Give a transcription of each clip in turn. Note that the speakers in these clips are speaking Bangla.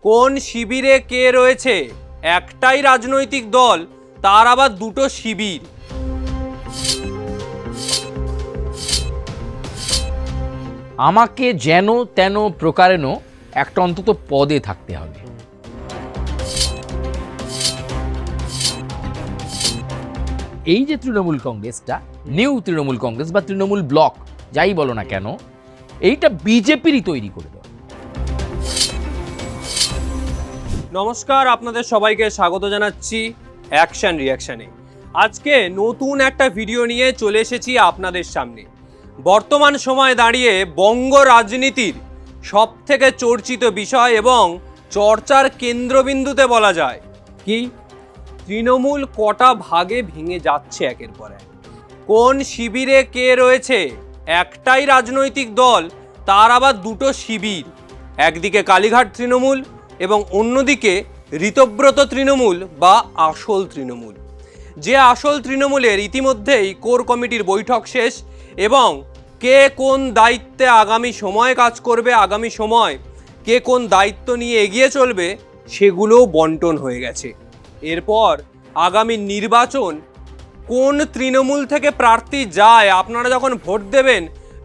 কোন শিবিরে কে রয়েছে? একটাই রাজনৈতিক দল, তার আবার দুটো শিবির। আমাকে যেন তেন প্রকারেণ একটা অন্তত পদে থাকতে হবে। এই যে তৃণমূল কংগ্রেসটা, নিউ তৃণমূল কংগ্রেস বা তৃণমূল ব্লক যাই বলো না কেন, এইটা বিজেপিরই তৈরি করে দেওয়া। নমস্কার, আপনাদের সবাইকে স্বাগত জানাচ্ছি অ্যাকশন রিয়াকশানে। আজকে নতুন একটা ভিডিও নিয়ে চলে এসেছি আপনাদের সামনে। বর্তমান সময়ে দাঁড়িয়ে বঙ্গ রাজনীতির সব থেকে চর্চিত বিষয় এবং চর্চার কেন্দ্রবিন্দুতে বলা যায় কি, তৃণমূল কটা ভাগে ভেঙে যাচ্ছে একের পর এক। কোন শিবিরে কে রয়েছে? একটাই রাজনৈতিক দল, তার আবার দুটো শিবির। একদিকে কালীঘাট তৃণমূল এবং অন্যদিকে ঋতব্রত তৃণমূল বা আসল তৃণমূল। যে আসল তৃণমূলের ইতিমধ্যেই কোর কমিটির বৈঠক শেষ এবং কে কোন দায়িত্বে আগামী সময়ে কাজ করবে, আগামী সময় কে কোন দায়িত্ব নিয়ে এগিয়ে চলবে, সেগুলোও বন্টন হয়ে গেছে। এরপর আগামী নির্বাচন কোন তৃণমূল থেকে প্রার্থী যায়, আপনারা যখন ভোট দেবেন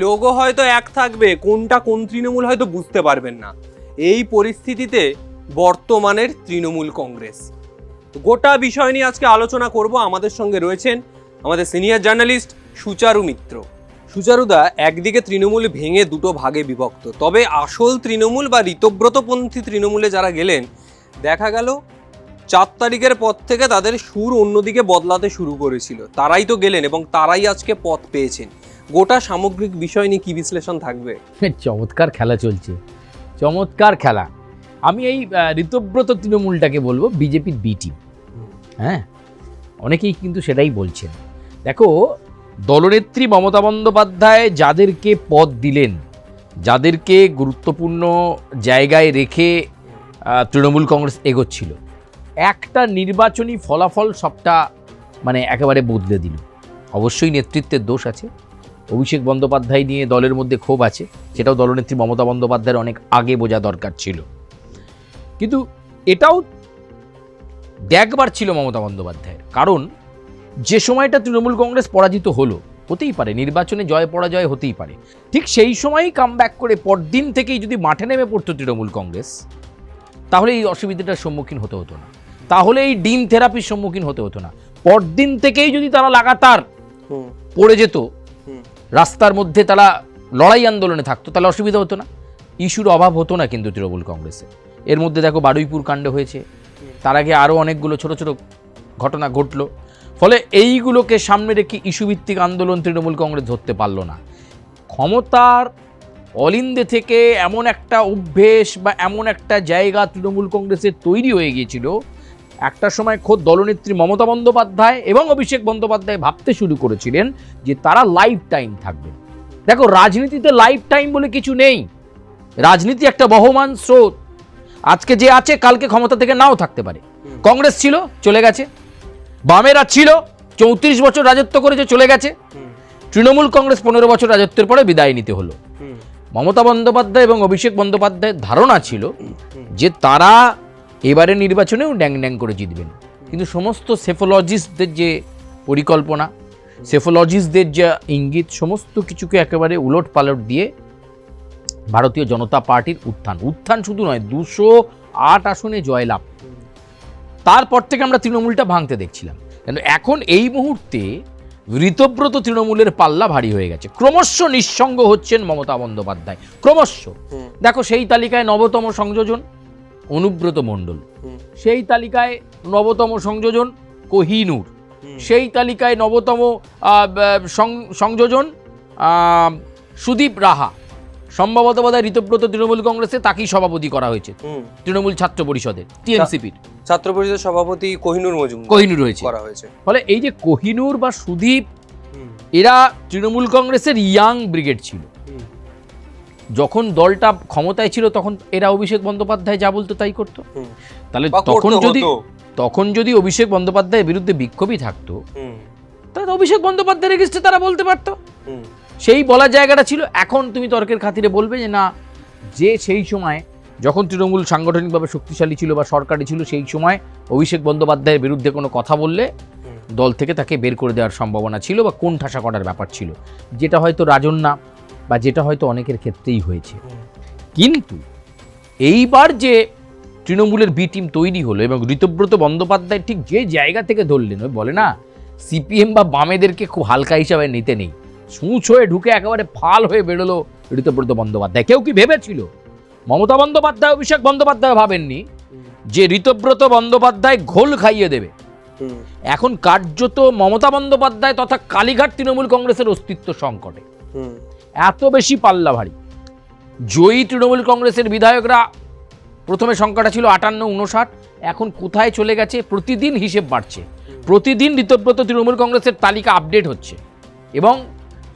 লোগো হয়তো এক থাকবে, কোনটা কোন তৃণমূল হয়তো বুঝতে পারবেন না। এই পরিস্থিতিতে বর্তমানের তৃণমূল কংগ্রেস, গোটা বিষয় নিয়ে আজকে আলোচনা করব। আমাদের সঙ্গে রয়েছেন আমাদের সিনিয়র জার্নালিস্ট সুচারু মিত্র। সুচারুদা, একদিকে তৃণমূল ভেঙে দুটো ভাগে বিভক্ত, তবে আসল তৃণমূল বা ঋতব্রতপন্থী তৃণমূলে যারা গেলেন, দেখা গেল 4 তারিখের পর থেকে তাদের সুর অন্যদিকে বদলাতে শুরু করেছিল। তারাই তো গেলেন এবং তারাই আজকে পথ পেয়েছেন। গোটা সামগ্রিক বিষয় নিয়ে কি বিশ্লেষণ থাকবে? চমৎকার খেলা চলছে, চমৎকার খেলা। আমি এই ঋতব্রত তৃণমূলটাকে বলবো বিজেপির বি টিম। হ্যাঁ, অনেকেই কিন্তু সেটাই বলছেন। দেখো, দলনেত্রী মমতা বন্দ্যোপাধ্যায় যাদেরকে পদ দিলেন, যাদেরকে গুরুত্বপূর্ণ জায়গায় রেখে তৃণমূল কংগ্রেস এগোচ্ছিল, একটা নির্বাচনী ফলাফল সবটা একেবারে বদলে দিল। অবশ্যই নেতৃত্বের দোষ আছে, অভিষেক বন্দ্যোপাধ্যায় নিয়ে দলের মধ্যে ক্ষোভ আছে, সেটাও দলনেত্রী মমতা বন্দ্যোপাধ্যায়ের অনেক আগে বোঝা দরকার ছিল। কিন্তু এটাও দেখবার ছিল মমতা বন্দ্যোপাধ্যায়ের, কারণ যে সময়টা তৃণমূল কংগ্রেস পরাজিত হলো, হতেই পারে নির্বাচনে জয় পরাজয় হতেই পারে, ঠিক সেই সময়ই কামব্যাক করে পরদিন থেকেই যদি মাঠে নেমে পড়তো তৃণমূল কংগ্রেস, তাহলে এই অসুবিধাটার সম্মুখীন হতে হতো না, তাহলে এই ডিম থেরাপির সম্মুখীন হতে হতো না। পরদিন থেকেই যদি তারা লাগাতার পড়ে যেত, রাস্তার মধ্যে তারা লড়াই আন্দোলনে থাকতো, তাহলে অসুবিধা হতো না, ইস্যুর অভাব হতো না কিন্তু তৃণমূল কংগ্রেসে। এর মধ্যে দেখো বারুইপুর কাণ্ড হয়েছে, তার আগে আরও অনেকগুলো ছোট ছোট ঘটনা ঘটলো, ফলে এইগুলোকে সামনে রেখে ইস্যুভিত্তিক আন্দোলন তৃণমূল কংগ্রেস ধরতে পারল না। ক্ষমতার অলিন্দে থেকে এমন একটা অভ্যেস বা এমন একটা জায়গা তৃণমূল কংগ্রেসের তৈরি হয়ে গিয়েছিল, একটা সময় খোদ দলনেত্রী মমতা বন্দ্যোপাধ্যায় এবং অভিষেক বন্দ্যোপাধ্যায় ভাবতে শুরু করেছিলেন যে তারা লাইফ টাইম থাকবে। দেখো, রাজনীতিতে লাইফ টাইম বলে কিছু নেই, রাজনীতি একটা বহমান স্রোত। আজকে যে আছে কালকে ক্ষমতা থেকে নাও থাকতে পারে। কংগ্রেস ছিল, চলে গেছে, বামেরা ছিল 34 বছর রাজত্ব করেছে, চলে গেছে, তৃণমূল কংগ্রেস 15 বছর রাজত্বের পরে বিদায় নিতে হলো। মমতা বন্দ্যোপাধ্যায় এবং অভিষেক বন্দ্যোপাধ্যায়ের ধারণা ছিল যে তারা এবারে নির্বাচনেও ড্যাং ড্যাং করে জিতবেন, কিন্তু সমস্ত সেফোলজিস্টদের যে পরিকল্পনা, সেফোলজিস্টদের যে ইঙ্গিত, সমস্ত কিছুকে একেবারে উলট পালট দিয়ে ভারতীয় জনতা পার্টির উত্থান শুধু নয়, 208 আসনে জয়লাভ। তারপর থেকে আমরা তৃণমূলটা ভাঙতে দেখছিলাম, কিন্তু এখন এই মুহূর্তে ঋতব্রত তৃণমূলের পাল্লা ভারী হয়ে গেছে। ক্রমশ নিঃসঙ্গ হচ্ছেন মমতা বন্দ্যোপাধ্যায়, ক্রমশ। দেখো, সেই তালিকায় নবতম সংযোজন অনুব্রত মণ্ডল, সেই তালিকায় নবতম সংযোজন কোহিনূর, সেই তালিকায় নবতম সংযোজন সুদীপ রাহা, সম্ভবত বোধহয় ঋতব্রত তৃণমূল কংগ্রেসে তাকেই সভাপতি করা হয়েছে তৃণমূল ছাত্র পরিষদের, টিএমসিপির ছাত্র পরিষদের সভাপতি কোহিনূর হয়েছে। ফলে এই যে কোহিনূর বা সুদীপ, এরা তৃণমূল কংগ্রেসের ইয়াং ব্রিগেড ছিল। যখন দলটা ক্ষমতায় ছিল তখন এরা অভিষেক বন্দ্যোপাধ্যায় যা বলতো তাই করতো। তাহলে তখন যদি অভিষেক বন্দ্যোপাধ্যায়ের বিরুদ্ধে বিক্ষোভই থাকতো, তাহলে অভিষেক বন্দ্যোপাধ্যায়ের এগেইনস্টে তারা বলতে পারতো, সেই বলার জায়গাটা ছিল। এখন তুমি তর্কের খাতিরে বলবে যে না, যে সেই সময় যখন তৃণমূল সাংগঠনিকভাবে শক্তিশালী ছিল বা সরকারি ছিল, সেই সময় অভিষেক বন্দ্যোপাধ্যায়ের বিরুদ্ধে কোনো কথা বললে দল থেকে তাকে বের করে দেওয়ার সম্ভাবনা ছিল বা কোণ ঠাসা করার ব্যাপার ছিল, যেটা হয়তো রাজন্যা বা যেটা হয়তো অনেকের ক্ষেত্রেই হয়েছে। কিন্তু এইবার যে তৃণমূলের বি টিম তৈরি হলো এবং ঋতব্রত বন্দ্যোপাধ্যায় ঠিক যে জায়গা থেকে ধরলেন, ওই বলে না সিপিএম বা বামেদেরকে খুব হালকা হিসাবে নিতে নেই, সূচ হয়ে ঢুকে একেবারে ফাল হয়ে বেরোলো ঋতব্রত বন্দ্যোপাধ্যায়। কেউ কি ভেবেছিল, মমতা বন্দ্যোপাধ্যায় অভিষেক বন্দ্যোপাধ্যায় ভাবেননি যে ঋতব্রত বন্দ্যোপাধ্যায় ঘোল খাইয়ে দেবে? এখন কার্যত মমতা বন্দ্যোপাধ্যায় তথা কালীঘাট তৃণমূল কংগ্রেসের অস্তিত্ব সংকটে, এত বেশি পাল্লা ভারী। জয়ী তৃণমূল কংগ্রেসের বিধায়করা প্রথমে সংখ্যাটা ছিল 58-59, এখন কোথায় চলে গেছে? প্রতিদিন হিসেব বাড়ছে, প্রতিদিন ঋতব্রত তৃণমূল কংগ্রেসের তালিকা আপডেট হচ্ছে এবং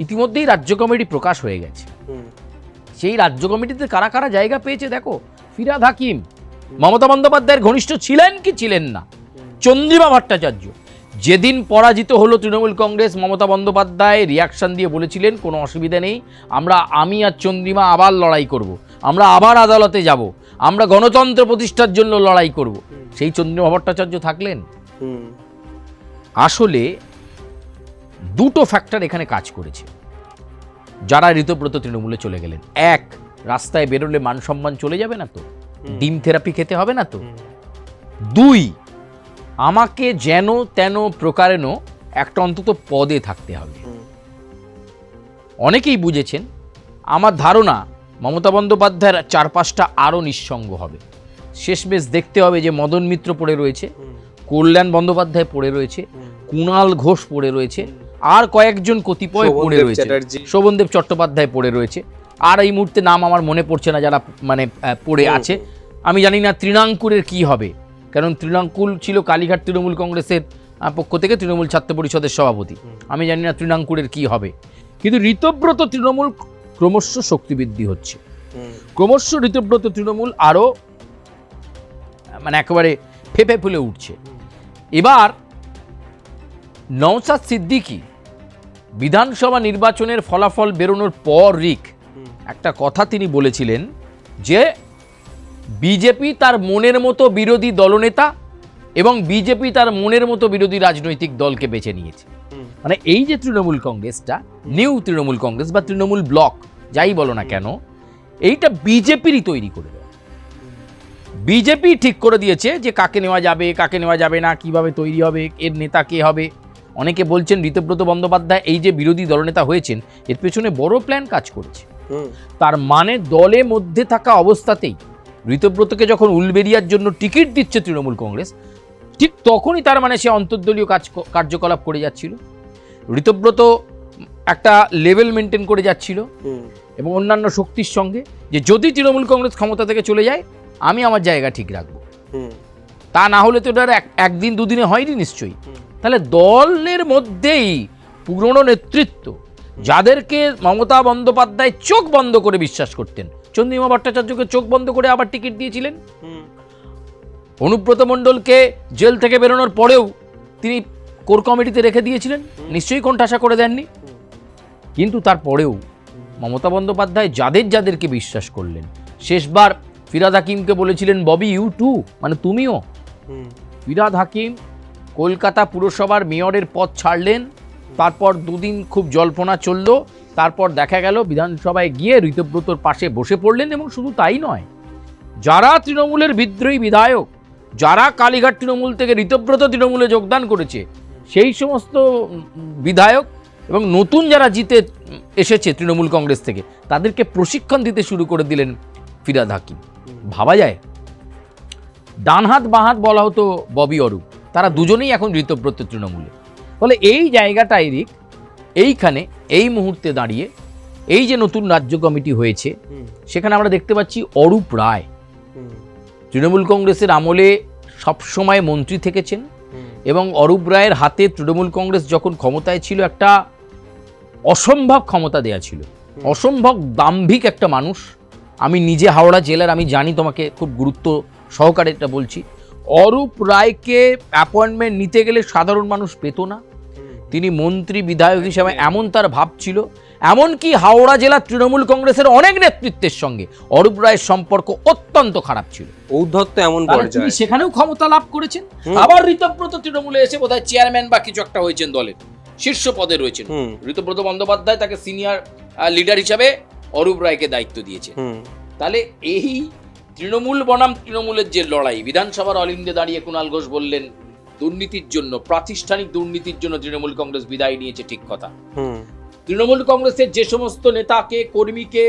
ইতিমধ্যেই রাজ্য কমিটি প্রকাশ হয়ে গেছে। সেই রাজ্য কমিটিতে কারা কারা জায়গা পেয়েছে দেখো। ফিরহাদ হাকিম মমতা বন্দ্যোপাধ্যায়ের ঘনিষ্ঠ ছিলেন কি ছিলেন না? চন্দ্রিমা ভট্টাচার্য যেদিন পরাজিত হলো তৃণমূল কংগ্রেস, মমতা বন্দ্যোপাধ্যায় রিয়াকশন দিয়ে বলেছিলেন কোনো অসুবিধা নেই, আমি আর চন্দ্রিমা আবার লড়াই করব, আমরা আবার আদালতে যাব, আমরা গণতন্ত্র প্রতিষ্ঠার জন্য লড়াই করব। সেই চন্দ্রিমা ভট্টাচার্য থাকলেন। আসলে দুটো ফ্যাক্টর এখানে কাজ করেছে যারা ঋতব্রত তৃণমূলে চলে গেলেন। এক, রাস্তায় বেরোলে মান সম্মান চলে যাবে না তো, ডিম থেরাপি খেতে হবে না তো। দুই, আমাকে যেন তেন প্রকারেণ একটা অন্তত পদে থাকতে হবে। অনেকেই বুঝেছেন, আমার ধারণা মমতা বন্দ্যোপাধ্যায়ের 4-5টা আরও নিঃসঙ্গ হবে। শেষমেশ দেখতে হবে যে মদন মিত্র পড়ে রয়েছে, কল্যাণ বন্দ্যোপাধ্যায় পড়ে রয়েছে, কুণাল ঘোষ পড়ে রয়েছে, আর কয়েকজন কতিপয় পড়ে রয়েছে, শোভনদেব চট্টোপাধ্যায় পড়ে রয়েছে, আর এই মুহূর্তে নাম আমার মনে পড়ছে না যারা মানে পড়ে আছে। আমি জানি না তৃণাঙ্কুরের কি হবে, কারণ তৃণাঙ্কুল ছিল কালীঘাট তৃণমূল কংগ্রেসের পক্ষ থেকে তৃণমূল ছাত্র পরিষদের সভাপতি। আমি জানি না তৃণাঙ্কুরের কি হবে, কিন্তু ঋতব্রত তৃণমূল ক্রমশ শক্তিবৃদ্ধি হচ্ছে, ক্রমশ ঋতব্রত তৃণমূল আরও মানে একেবারে ফেঁপে ফুলে উঠছে। এবার নওশাদ সিদ্দিকী বিধানসভা নির্বাচনের ফলাফল বেরোনোর পর একটা কথা তিনি বলেছিলেন যে বিজেপি তার মনের মতো বিরোধী দলনেতা এবং বিজেপি তার মনের মতো বিরোধী রাজনৈতিক দলকে বেছে নিয়েছে। মানে এই যে তৃণমূল কংগ্রেসটা, নিউ তৃণমূল কংগ্রেস বা তৃণমূল ব্লক যাই বলো না কেন, এইটা বিজেপিরই তৈরি করে দেয়। বিজেপি ঠিক করে দিয়েছে যে কাকে নেওয়া যাবে কাকে নেওয়া যাবে না, কিভাবে তৈরি হবে, এর নেতা কে হবে। অনেকে বলছেন ঋতব্রত বন্দ্যোপাধ্যায় এই যে বিরোধী দলনেতা হয়েছেন এর পেছনে বড় প্ল্যান কাজ করেছে। তার মানে দলে মধ্যে থাকা অবস্থাতেই ঋতব্রতকে যখন উলবেরিয়ার জন্য টিকিট দিচ্ছে তৃণমূল কংগ্রেস, ঠিক তখনই তার মানে সে অন্তর্দলীয় কার্যকলাপ করে যাচ্ছিল। ঋতব্রত একটা লেভেল মেনটেন করে যাচ্ছিল এবং অন্যান্য শক্তির সঙ্গে, যে যদি তৃণমূল কংগ্রেস ক্ষমতা থেকে চলে যায় আমি আমার জায়গা ঠিক রাখবো। তা না হলে তো এটা একদিন দুদিনে হয়নি নিশ্চয়ই। তাহলে দলের মধ্যেই পুরনো নেতৃত্ব, যাদেরকে মমতা বন্দ্যোপাধ্যায় চোখ বন্ধ করে বিশ্বাস করতেন, চন্দ্রিমা ভট্টাচার্যকে চোখ বন্ধ করে আবার টিকিট দিয়েছিলেন, অনুব্রত মণ্ডলকে জেল থেকে বেরোনোর পরেও তিনি কোর কমিটিতে রেখে দিয়েছিলেন, নিশ্চয়ই কোণঠাসা করে দেননি। কিন্তু তারপরেও মমতা বন্দ্যোপাধ্যায় যাদেরকে বিশ্বাস করলেন, শেষবার ফিরহাদ হাকিমকে বলেছিলেন ববি ইউ টু, মানে তুমিও। ফিরহাদ হাকিম কলকাতা পুরসভার মেয়রের পদ ছাড়লেন, তারপর দুদিন খুব জল্পনা চলল, তারপর দেখা গেল বিধানসভায় গিয়ে ঋতব্রতর পাশে বসে পড়লেন। এবং শুধু তাই নয়, যারা তৃণমূলের বিদ্রোহী বিধায়ক, যারা কালীঘাট তৃণমূল থেকে ঋতব্রত তৃণমূলে যোগদান করেছে, সেই সমস্ত বিধায়ক এবং নতুন যারা জিতে এসেছে তৃণমূল কংগ্রেস থেকে, তাদেরকে প্রশিক্ষণ দিতে শুরু করে দিলেন ফিরহাদ হাকিম। ভাবা যায়, ডানহাত বাঁহাত বলা হতো ববি অরূপ, তারা দুজনেই এখন ঋতব্রত তৃণমূলে। ফলে এই জায়গাটাই এইখানে এই মুহূর্তে দাঁড়িয়ে এই যে নতুন রাজ্য কমিটি হয়েছে, সেখানে আমরা দেখতে পাচ্ছি অরূপ রায় তৃণমূল কংগ্রেসের আমলে সবসময় মন্ত্রী থেকেছেন এবং অরূপ রায়ের হাতে তৃণমূল কংগ্রেস যখন ক্ষমতায় ছিল একটা অসম্ভব ক্ষমতা দেয়া ছিল, অসম্ভব দাম্ভিক একটা মানুষ। আমি নিজে হাওড়া জেলার, আমি জানি, তোমাকে খুব গুরুত্ব সহকারে এটা বলছি। অরূপ রায়কে অ্যাপয়েন্টমেন্ট নিতে গেলে সাধারণ মানুষ পেত না, তিনি মন্ত্রী বিধায়ক হিসাবে এমন তার ভাব ছিল। এমনকি হাওড়া জেলা তৃণমূল কংগ্রেসের অনেক নেতৃত্বের সঙ্গে অরূপ রায়ের সম্পর্ক অত্যন্ত খারাপ ছিল। ঔদ্ধত্য এমন তাহলে তিনি পর্যায়ে সেখানেও ক্ষমতা লাভ করেছেন। আবার ঋতব্রত তৃণমূলে এসে বোধহয় চেয়ারম্যান বা কিছু একটা হয়েছেন, দলের শীর্ষ পদে রয়েছেন। ঋতব্রত বন্দ্যোপাধ্যায় তাকে সিনিয়র লিডার হিসাবে অরূপ রায়কে দায়িত্ব দিয়েছে। তাহলে এই তৃণমূল বনাম তৃণমূলের যে লড়াই, বিধানসভার অল ইন্ডিয়া দাঁড়িয়ে কুণাল ঘোষ বললেন দুর্নীতির জন্য, প্রাতিষ্ঠানিক দুর্নীতির জন্য তৃণমূল কংগ্রেস বিদায় নিয়েছে, ঠিক কথা। তৃণমূল কংগ্রেসের যে সমস্ত নেতাকে কর্মীকে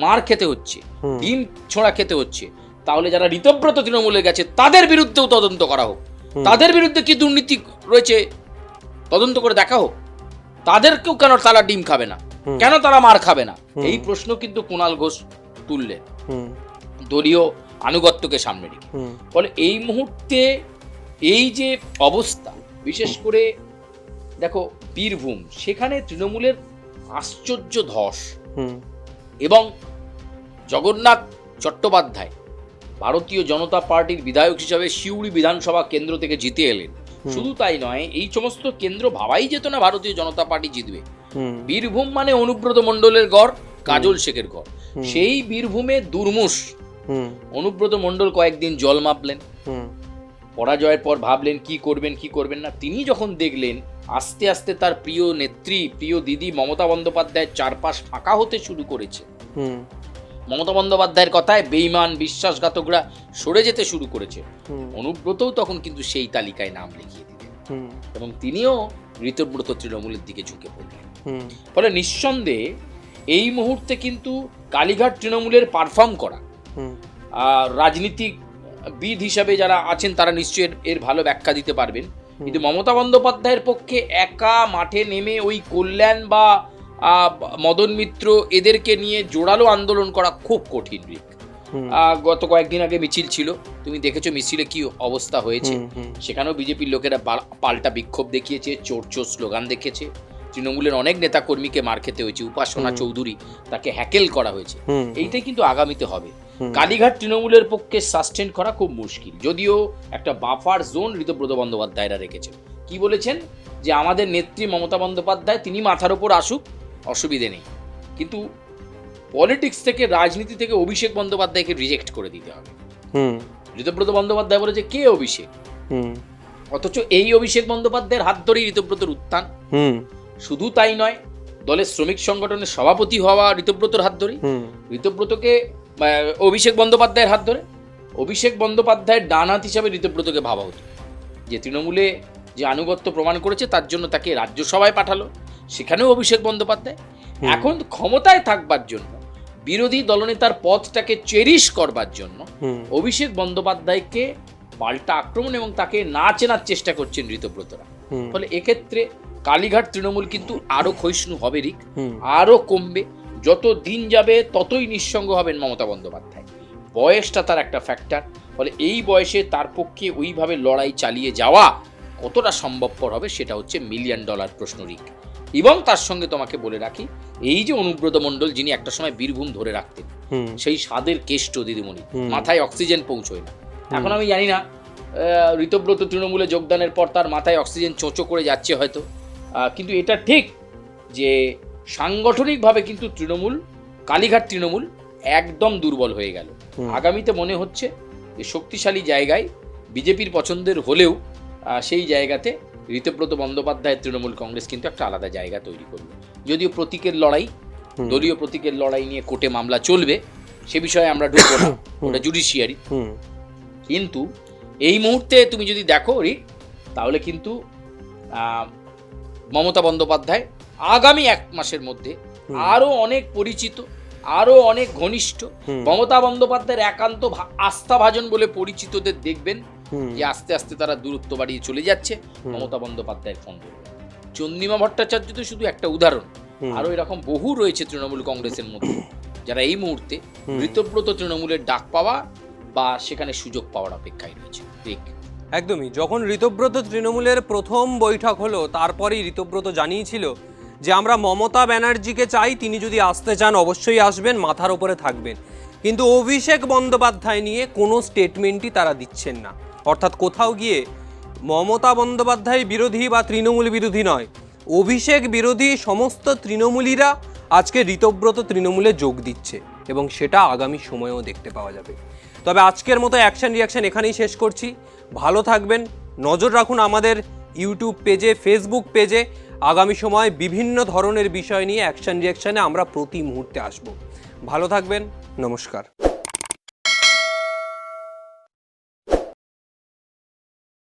মার খেতে হচ্ছে, ডিম ছোঁড়া খেতে হচ্ছে, তাহলে যারা ঋতব্রত তৃণমূলে গেছে তাদের বিরুদ্ধেও তদন্ত করা হোক, তাদের বিরুদ্ধে কি দুর্নীতি রয়েছে তদন্ত করে দেখা হোক, তাদেরকেও কেন তারা ডিম খাবে না, কেন তারা মার খাবে না, এই প্রশ্ন কিন্তু কুণাল ঘোষ তুললেন দলীয় আনুগত্যকে সামনে রেখে। ফলে এই মুহূর্তে এই যে অবস্থা, বিশেষ করে দেখো বীরভূম, সেখানে তৃণমূলের আশ্চর্য ধস, এবং জগন্নাথ চট্টোপাধ্যায় ভারতীয় জনতা পার্টির বিধায়ক হিসাবে সিউড়ি বিধানসভা কেন্দ্র থেকে জিতে এলেন। শুধু তাই নয়, এই সমস্ত কেন্দ্র ভাবাই যেত না ভারতীয় জনতা পার্টি জিতবে। বীরভূম মানে অনুব্রত মণ্ডলের গড়, কাজল শেখের গড়, সেই বীরভূমে দুর্মুষ অনুব্রত মণ্ডল কয়েকদিন জল মাপলেন, পরাজয়ের পর ভাবলেন কি করবেন কি করবেন না। তিনি যখন দেখলেন আস্তে আস্তে তার প্রিয় নেত্রী, প্রিয় দিদি মমতা বন্দ্যোপাধ্যায়ের চারপাশ ফাঁকা হতে শুরু করেছে, মমতা বন্দ্যোপাধ্যায়ের কথায় বেঈমান বিশ্বাসঘাতকরা সরে যেতে শুরু করেছে, অনুব্রতও তখন কিন্তু সেই তালিকায় নাম লিখিয়ে দিলেন, এবং তিনিও ঋতব্রত তৃণমূলের দিকে ঝুঁকে পড়লেন। ফলে নিঃসন্দেহে এই মুহূর্তে কিন্তু কালীঘাট তৃণমূলের পারফর্ম করা, রাজনীতিবিদ হিসাবে যারা আছেন তারা নিশ্চয়ই এর ভালো ব্যাখ্যা দিতে পারবেন, কিন্তু মমতা বন্দ্যোপাধ্যায়ের পক্ষে একা মাঠে নেমে ওই কল্যাণ বা মদন মিত্র এদেরকে নিয়ে জোরালো আন্দোলন করা খুব কঠিন রিক। গত কয়েকদিন আগে মিছিল ছিল, তুমি দেখেছো মিছিলে কি অবস্থা হয়েছে, সেখানেও বিজেপির লোকেরা পাল্টা বিক্ষোভ দেখিয়েছে, চোর চোর স্লোগান দেখেছে, তৃণমূলের অনেক নেতা কর্মীকে মার খেতে হয়েছে, উপাসনা চৌধুরী তাকে হ্যাকেল করা হয়েছে। এইটাই কিন্তু আগামীতে হবে। কালীঘাট তৃণমূলের পক্ষে সাস্টেন করা খুব মুশকিল, যদিও একটা বাফার জোন ঋতব্রত বন্দ্যোপাধ্যায়রা রেখেছেন। কি বলেছেন যে আমাদের নেত্রী মমতা বন্দ্যোপাধ্যায় তিনি মাথার ওপর আসুক, অসুবিধে নেই, কিন্তু পলিটিক্স থেকে, রাজনীতি থেকে অভিষেক বন্দ্যোপাধ্যায়কে রিজেক্ট করে দিতে হবে। ঋতব্রত বন্দ্যোপাধ্যায় বলেছে কে অভিষেক, অথচ এই অভিষেক বন্দ্যোপাধ্যায়ের হাত ধরেই ঋতব্রতর উত্থান। শুধু তাই নয়, দলের শ্রমিক সংগঠনের সভাপতি হওয়া ঋতব্রতর হাত ধরেই, ঋতব্রতকে অভিষেক বন্দ্যোপাধ্যায়ের হাত ধরে, অভিষেক বন্দ্যোপাধ্যায়ের ডান হাত হিসাবে ঋতব্রতকে ভাবা হতো, যে তৃণমূলে যে আনুগত্য প্রমাণ করেছে তার জন্য তাকে রাজ্যসভায় পাঠালো, সেখানেও অভিষেক বন্দ্যোপাধ্যায়। এখন ক্ষমতায় থাকবার জন্য, বিরোধী দলনেতার পদটাকে চেরিশ করবার জন্য অভিষেক বন্দ্যোপাধ্যায়কে পাল্টা আক্রমণ এবং তাকে না চেনার চেষ্টা করছেন ঋতব্রতরা। ফলে এক্ষেত্রে কালীঘাট তৃণমূল কিন্তু আরো ক্ষয়িষ্ণু হবে রিক, আরো কমবে, যত দিন যাবে ততই নিঃসঙ্গ হবেন মমতা বন্দ্যোপাধ্যায়। বয়সটা তার একটা ফ্যাক্টর, ফলে এই বয়সে তার পক্ষে ওইভাবে লড়াই চালিয়ে যাওয়া কতটা সম্ভবপর হবে সেটা হচ্ছে $1 মিলিয়ন প্রশ্ন রিক। এবং তার সঙ্গে তোমাকে বলে রাখি, এই যে অনুব্রত মণ্ডল যিনি একটা সময় বীরভূম ধরে রাখতেন, সেই স্বাদের কেষ্ট দিদিমণি, মাথায় অক্সিজেন পৌঁছয় না। এখন আমি জানি না ঋতব্রত তৃণমূলে যোগদানের পর তার মাথায় অক্সিজেন চোঁচো করে যাচ্ছে হয়তো, কিন্তু এটা ঠিক যে সাংগঠনিকভাবে কিন্তু তৃণমূল, কালীঘাট তৃণমূল একদম দুর্বল হয়ে গেল। আগামীতে মনে হচ্ছে যে শক্তিশালী জায়গায় বিজেপির পছন্দের হলেও সেই জায়গাতে ঋতব্রত বন্দ্যোপাধ্যায়ের তৃণমূল কংগ্রেস কিন্তু একটা আলাদা জায়গা তৈরি করবে। যদিও প্রতীকের লড়াই, দলীয় প্রতীকের লড়াই নিয়ে কোর্টে মামলা চলবে, সে বিষয়ে আমরা ঢুকবো না, ওটা জুডিশিয়ারি। কিন্তু এই মুহূর্তে তুমি যদি দেখো রিক, তাহলে কিন্তু মমতা বন্দ্যোপাধ্যায় আগামী 1 মাসের মধ্যে আরো অনেক পরিচিত, আরো অনেক ঘনিষ্ঠ, মমতা বন্দ্যোপাধ্যায়ের একান্ত আস্থাভাজন বলে পরিচিতদের দেখবেন যে আস্তে আস্তে তারা দূরত্ব বাড়িয়ে চলে যাচ্ছে, মমতা বন্দ্যোপাধ্যায়ের ফোন ধরবে। চন্দ্রিমা ভট্টাচার্য তো শুধু একটা উদাহরণ, আরো এরকম বহু রয়েছে তৃণমূল কংগ্রেসের মধ্যে যারা এই মুহূর্তে ঋতব্রত তৃণমূলের ডাক পাওয়া বা সেখানে সুযোগ পাওয়ার অপেক্ষায় রয়েছে। একদমই, যখন ঋতব্রত তৃণমূলের প্রথম বৈঠক হলো তারপরেই ঋতব্রত জানিয়েছিল যে আমরা মমতা ব্যানার্জিকে চাই, তিনি যদি আসতে চান অবশ্যই আসবেন, মাথার উপরে থাকবেন। কিন্তু অভিষেক বন্দ্যোপাধ্যায় নিয়ে কোনো স্টেটমেন্টই তারা দিচ্ছেন না, অর্থাৎ কোথাও গিয়ে মমতা বন্দ্যোপাধ্যায় বিরোধী বা তৃণমূল বিরোধী নয়, অভিষেক বিরোধী সমস্ত তৃণমূলীরা আজকে ঋতব্রত তৃণমূলে যোগ দিচ্ছে এবং সেটা আগামী সময়েও দেখতে পাওয়া যাবে। তবে আজকের মতো অ্যাকশন রিয়াকশন এখানেই শেষ করছি। ভালো থাকবেন, নজর রাখুন আমাদের ইউটিউব পেজে, ফেসবুক পেজে। আগামী সময়ে বিভিন্ন ধরনের বিষয় নিয়ে অ্যাকশন রিয়াকশানে আমরা প্রতি মুহূর্তে আসব। ভালো থাকবেন, নমস্কার।